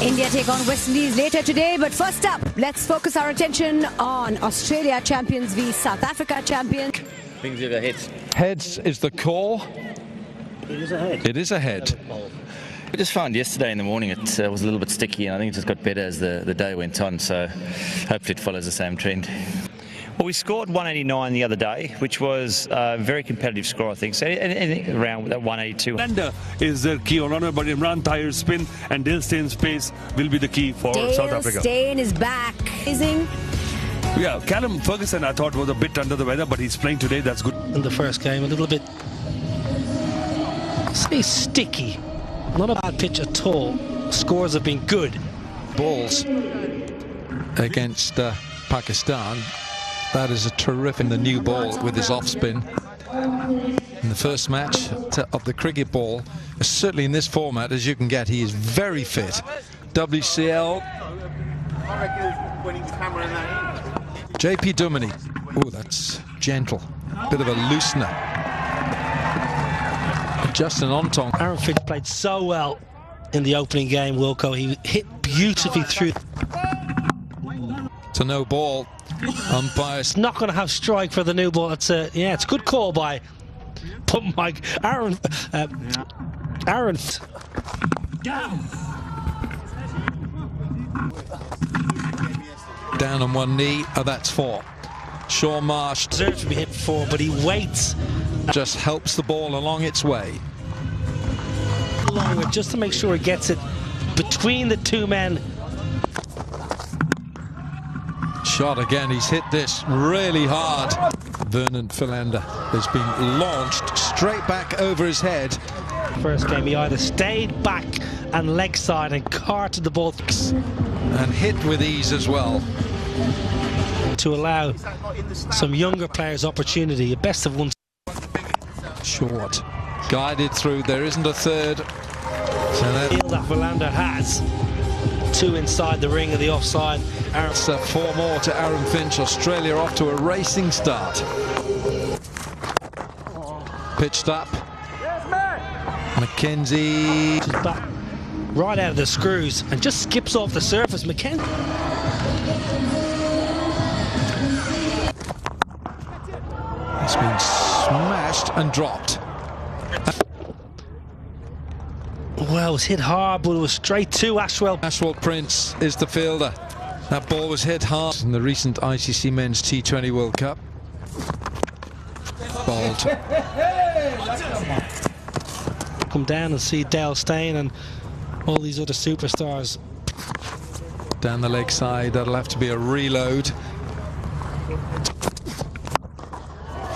India take on West Indies later today, but first up, let's focus our attention on Australia champions v South Africa champions. Things either heads. Heads is the call. It is a head. It is a head. We just found yesterday in the morning it was a little bit sticky, and I think it just got better as the day went on, so hopefully it follows the same trend. Well, we scored 189 the other day, which was a very competitive score, I think. So anything around that 182. Lender is their key on runner, but Imran Tahir's spin and Dale Stein's pace will be the key for South Africa. Dale Stein is back. Amazing. Yeah, Callum Ferguson I thought was a bit under the weather, but he's playing today. That's good. In the first game, a little bit, say, sticky. Not a bad pitch at all. Scores have been good. Balls against Pakistan. That is a terrific, the new ball with his off spin. In the first match of the cricket ball, certainly in this format as you can get, he is very fit. WCL. JP Duminy. Oh, that's gentle. Bit of a loosener. Justin Ontong. Aaron Finch played so well in the opening game, Wilco. He hit beautifully through. To no ball. Umpires not going to have strike for the new ball. It's a it's a good call by Mike Aaron. Aaron. Down on one knee. Oh, that's 4. Sean Marsh deserves to be hit 4, but he waits. Just helps the ball along its way. Just to make sure he gets it between the two men. Shot again, he's hit this really hard. Vernon Philander has been launched straight back over his head. First game he either stayed back and leg side and carted the ball. And hit with ease as well. To allow some younger players opportunity, a best of one. Short, guided through, there isn't a third. So that Philander has. 2 inside the ring of the offside. Aaron, 4 more to Aaron Finch. Australia off to a racing start. Pitched up. McKenzie. Back right out of the screws and just skips off the surface. McKenzie. It's been smashed and dropped. Well, it was hit hard, but it was straight to Ashwell. Ashwell Prince is the fielder. That ball was hit hard in the recent ICC Men's T20 World Cup. Bowled. Come down and see Dale Stein and all these other superstars. Down the leg side, that'll have to be a reload.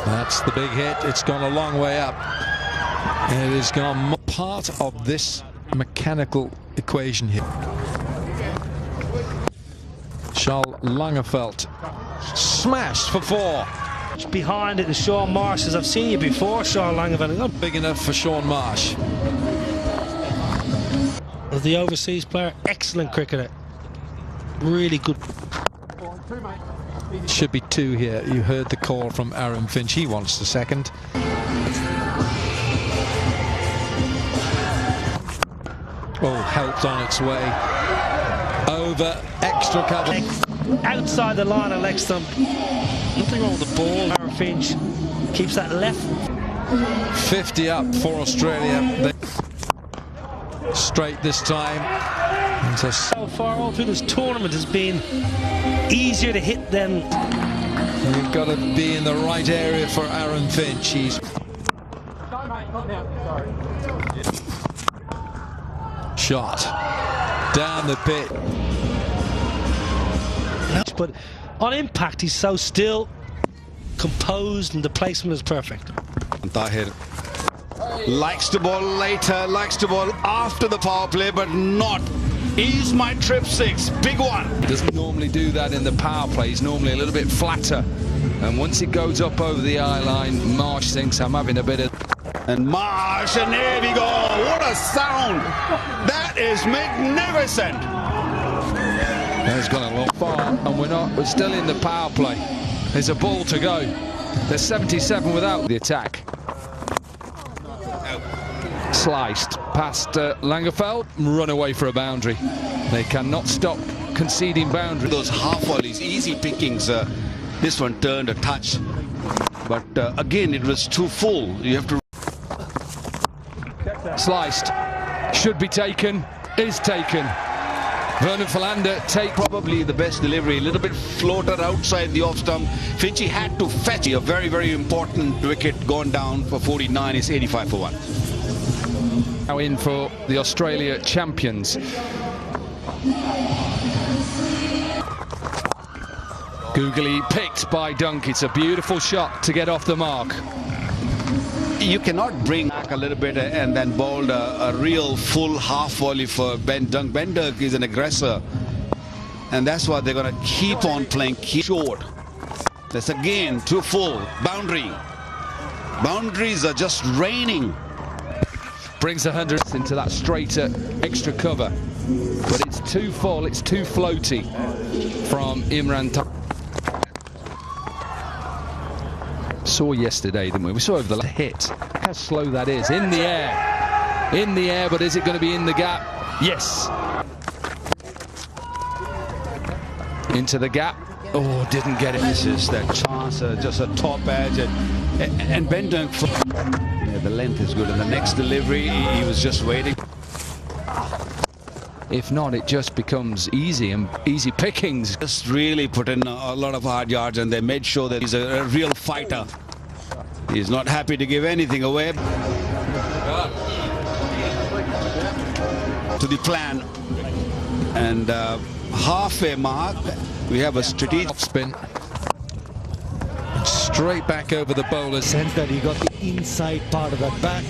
That's the big hit. It's gone a long way up. It has gone part of this mechanical equation here. Charles Langerfeldt smashed for 4. Behind it is Sean Marsh, as I've seen you before, Charles Langerfeldt. Not big enough for Sean Marsh. The overseas player, excellent cricketer. Really good. Should be 2 here. You heard the call from Aaron Finch. He wants the second. Oh, helped on its way. Over, extra cover. Outside the line of leg stump. Nothing wrong with the ball. Aaron Finch keeps that left. 50 up for Australia. Straight this time. So far all through this tournament has been easier to hit than. You've got to be in the right area for Aaron Finch. He's shot down the pit. But on impact, he's so still, composed, and the placement is perfect. Tahir likes the ball later, likes the ball after the power play, but not. He's my trip 6, big one. Doesn't normally do that in the power play. He's normally a little bit flatter. And once it goes up over the eye line, Marsh thinks I'm having a bit of. And Marsh, and there we go. What a sound. That is magnificent. That's gone a long far, and we're still in the power play. There's a ball to go. There's 77 without the attack. Sliced. past Langerfeld, run away for a boundary. They cannot stop conceding boundaries. Those half volleys, easy pickings. This one turned a touch. But again, it was too full. You have to... Sliced. Should be taken. Is taken. Vernon Philander take Probably the best delivery. A little bit floated outside the off stump. Finchie had to fetch a very, very important wicket gone down for 49. It's 85 for 1. now in for the Australia champions. Googly picked by Dunk. It's a beautiful shot to get off the mark. You cannot bring back a little bit and then bowl a real full half volley for Ben Dunk. Ben Dunk is an aggressor, and that's why they're going to keep on playing short. That's again too full. Boundary. Boundaries are just raining. Brings 100 into that straighter extra cover, but it's too full, it's too floaty from Imran. Saw yesterday, didn't we? We saw over the hit. How slow that is. In the air. In the air, but is it going to be in the gap? Yes. Into the gap. Oh, didn't get it. This is that chance, just a top edge. And Ben Dunk, yeah, the length is good. And the next delivery, he was just waiting. If not, it just becomes easy and easy pickings. Just really put in a lot of hard yards, and they made sure that he's a real fighter. He's not happy to give anything away. To the plan. And halfway mark, we have a strategic spin. Straight back over the bowler. Sense that he got the inside part of that bat,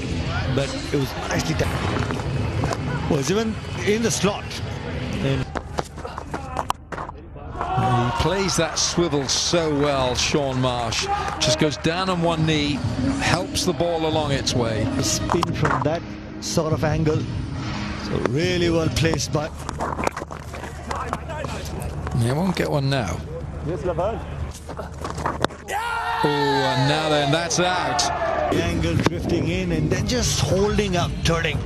but it was nicely done. Was even in the slot. And he plays that swivel so well, Sean Marsh. Just goes down on one knee, helps the ball along its way. A spin from that sort of angle. So really well placed by... He won't get one now. Oh, and now then, that's out. The angle drifting in and then just holding up, turning.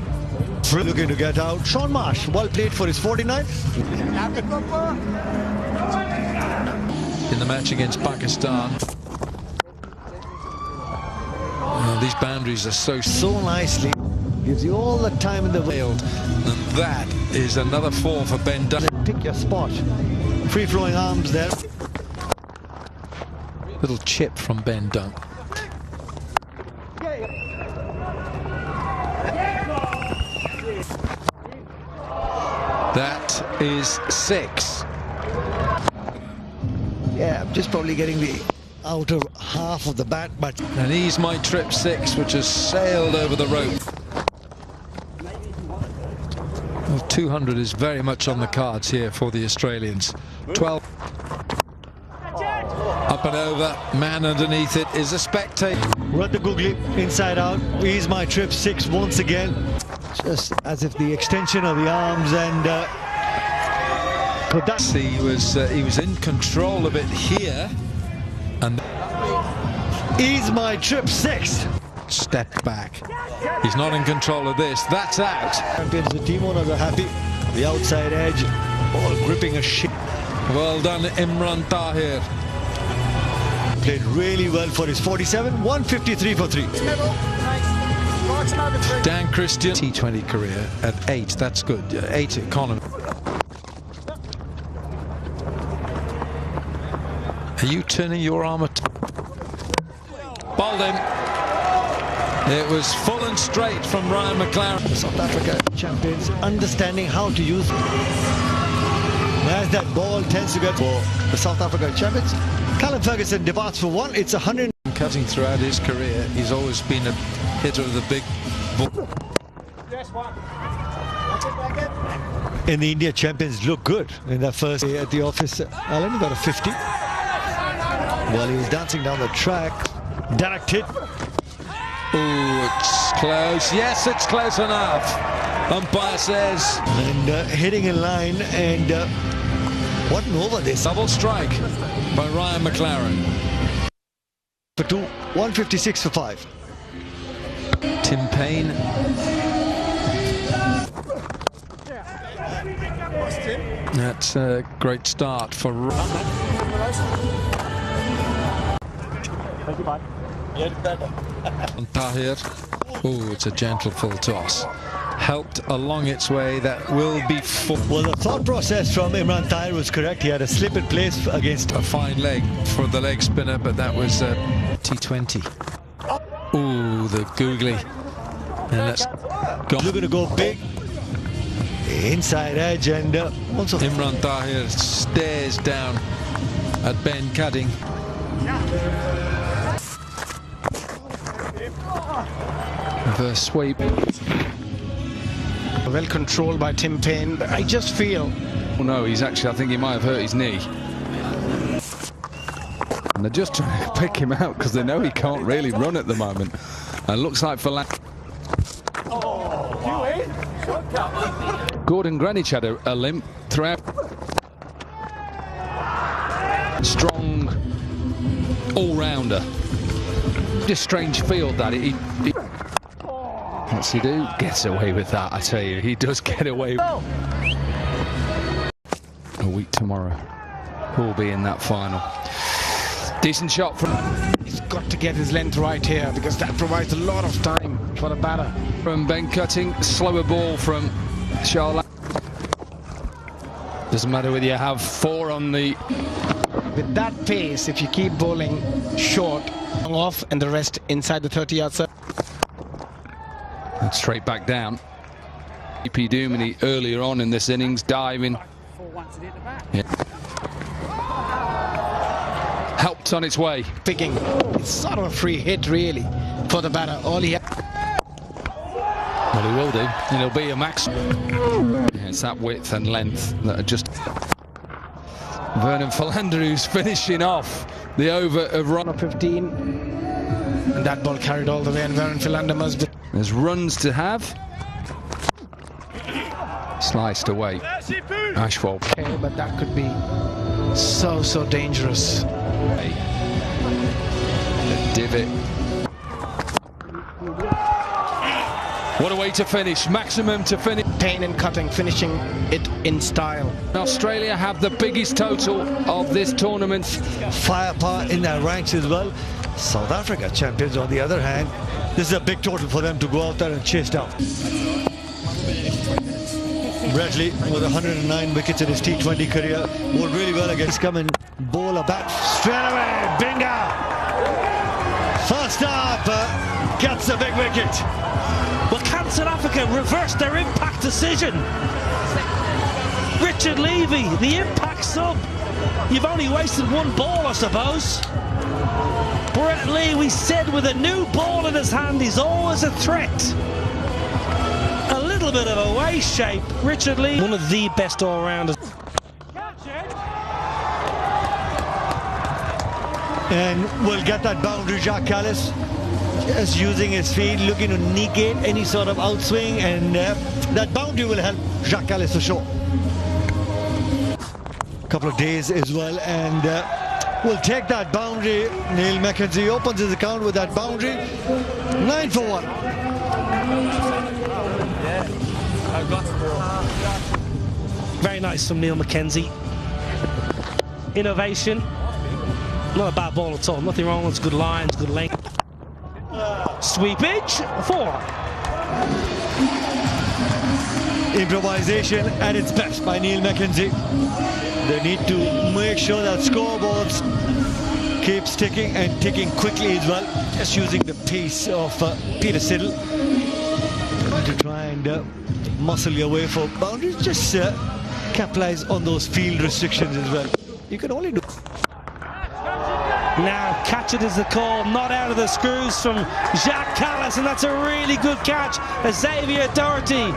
Looking to get out. Sean Marsh, well played for his 49. In the match against Pakistan. These boundaries are so nicely. Gives you all the time in the world. And that is another 4 for Ben Dunk. Pick your spot. Free-flowing arms there. Little chip from Ben Dunk. That is 6. Yeah, just probably getting the outer half of the bat, but... And he's my trip 6, which has sailed over the rope. Well, 200 is very much on the cards here for the Australians. 12. Up and over, man underneath it is a spectator. Run the googly, inside out. He's my trip 6 once again. Just as if the extension of the arms and he was in control of it here, and he's my trip 6. Step back. He's not in control of this. That's out. Champions, the team owners are happy. The outside edge, all gripping a shit. Well done, Imran Tahir. Played really well for his 47. 153 for 3. Dan Christian, T20 career at 8. That's good. 8 economy. Are you turning your arm? Bowled him. It was full and straight from Ryan McLaren. The South Africa champions understanding how to use. As that ball tends to get for the South Africa champions. Callum Ferguson departs for 1. It's 100. Cutting throughout his career, he's always been a hitter of the big ball. And the India champions look good in that first day at the office. Alan got a 50. While he was dancing down the track, direct hit. Oh, it's close. Yes, it's close enough. Umpire says. And hitting in line, and what an over this. Double strike by Ryan McLaren. For 2, 156 for 5. Tim Payne That's a great start for Tahir. Oh, it's a gentle full toss. Helped along its way. That will be full. Well, the thought process from Imran Tahir was correct. He had a slip in place against a fine leg for the leg spinner, but that was T20. Ooh, the googly. And that's gone. Looking to go big. Inside edge, and also Imran Tahir stares down at Ben Cutting. Reverse sweep. Well controlled by Tim Payne, but I just feel... Oh no, he's actually, I think he might have hurt his knee. And they're just trying to pick him out because they know he can't really run at the moment. And looks like for Gordon Greenwich had a limp throughout. Strong all-rounder. Just strange field that he what's he do? Gets away with that, I tell you. He does get away. A week tomorrow. Who'll be in that final? Decent shot from... He's got to get his length right here because that provides a lot of time for the batter. From Ben Cutting, slower ball from Charlotte. Doesn't matter whether you have 4 on the... With that pace, if you keep bowling short, off and the rest inside the 30-yard circle. And straight back down. EP Doomany earlier on in this innings diving. Yeah. Helped on its way. Picking. It's sort of a free hit really for the batter. All he Well, he will do. It'll be a max. Yeah, it's that width and length that are just... Vernon Philander, who's finishing off the over of run. 15. And that ball carried all the way, and Vernon Philander must be... There's runs to have. Sliced away. Ashwell. Okay, but that could be so dangerous. The divot. What a way to finish. Maximum to finish. Payne and Cutting finishing it in style. Australia have the biggest total of this tournament. firepower in their ranks as well. South Africa champions, on the other hand, this is a big total for them to go out there and chase down. Bradley with 109 wickets in his T20 career, bowled really well against come and bowl a bat straight away. Binga! First up, gets a big wicket. Well, can South Africa reverse their impact decision? Richard Levy, the impact sub. You've only wasted 1 ball, I suppose. Brett Lee, we said, with a new ball in his hand, he's always a threat. A little bit of a waist shape. Richard Lee, one of the best all-rounders. And we'll get that boundary, Jacques Kallis. Just using his feet, looking to negate any sort of outswing, and that boundary will help Jacques Kallis for sure. Couple of days as well, and we'll take that boundary. Neil McKenzie opens his account with that boundary. 9 for 1. Very nice from Neil McKenzie. Innovation. Not a bad ball at all. Nothing wrong. It's good lines, good length. Sweepage 4. Improvisation at its best by Neil McKenzie. They need to make sure that scoreboards keeps ticking and ticking quickly as well. Just using the pace of Peter Siddle to try and muscle your way for boundaries. Just capitalize on those field restrictions as well. You can only do. Now catch it is the call, not out of the screws from Jacques Kallis, and that's a really good catch. Xavier Doherty.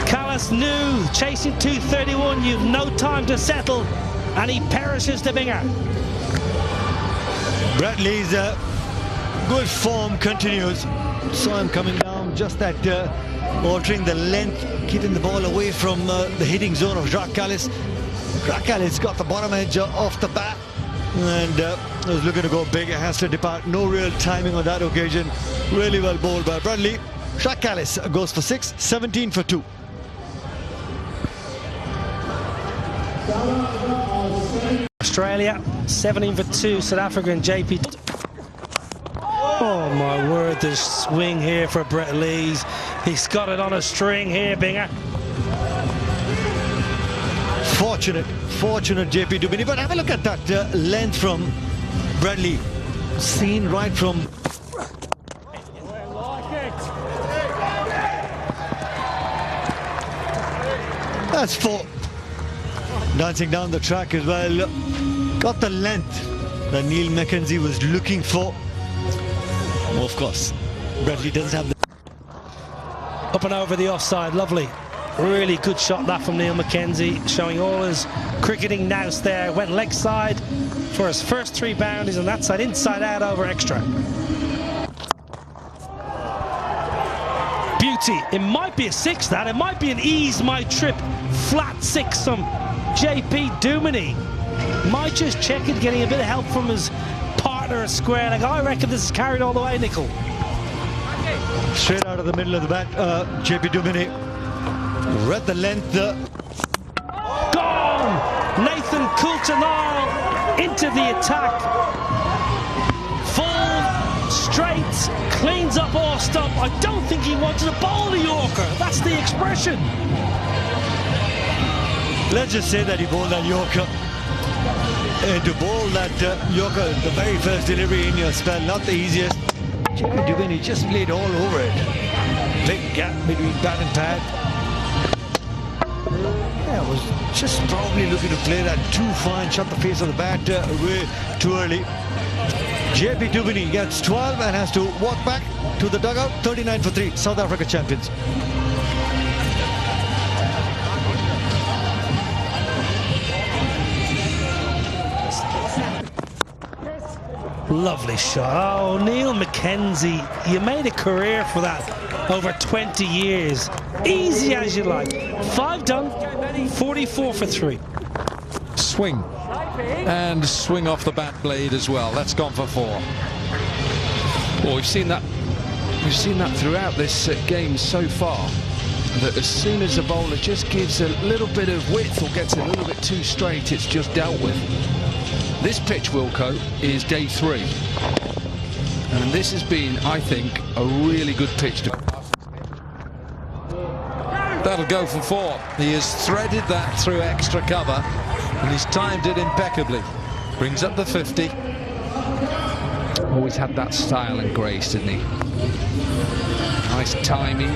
Kallis knew, chasing 231, you've no time to settle, and he perishes to Binger. Bradley's good form continues. Saw him coming down, just that altering the length, keeping the ball away from the hitting zone of Jacques Kallis. Jacques Kallis got the bottom edge off the bat, and was looking to go big. It has to depart. No real timing on that occasion. Really well bowled by Bradley. Jacques Kallis goes for 6, 17 for 2. Australia 17 for 2, South Africa and JP. Oh my word, the swing here for Brett Lees. He's got it on a string here, Binger. Fortunate JP Dumini, but have a look at that length from Bradley. Seen right from... That's 4. Dancing down the track as well. Got the length that Neil Mackenzie was looking for. Of course, Bradley doesn't have the... Up and over the offside, lovely. Really good shot that from Neil Mackenzie, showing all his cricketing nous there. Went leg side for his first 3 boundaries on that side, inside out over extra. Beauty. It might be a 6 that. It might be an ease my trip flat 6 from JP Dumini. Might just check it, getting a bit of help from his partner at square. Like, I reckon this is carried all the way, Nickel. Straight out of the middle of the bat, JP Dumini. Read the length. Gone! Nathan Coulter-Nile into the attack. Full, straight, cleans up off stump. I don't think he wanted to bowl the Yorker. That's the expression. Let's just say that he bowled that Yorker. And to bowl that Yorker, the very first delivery in your spell, not the easiest. JP Dumini just played all over it. Big gap between bat and pad. Yeah, was just probably looking to play that too fine, shut the face of the bat way too early. JP Dumini gets 12 and has to walk back to the dugout. 39 for 3, South Africa champions. Lovely shot. Oh, Neil Mackenzie, you made a career for that over 20 years. Easy as you like. 5 done, 44 for 3. Swing. And swing off the bat blade as well. That's gone for 4. Well, we've seen that throughout this game so far, that as soon as the bowler just gives a little bit of width or gets a little bit too straight, it's just dealt with. This pitch, Wilco, is day 3. And this has been, I think, a really good pitch to... That'll go for 4. He has threaded that through extra cover, and he's timed it impeccably. Brings up the 50. Always had that style and grace, didn't he? Nice timing.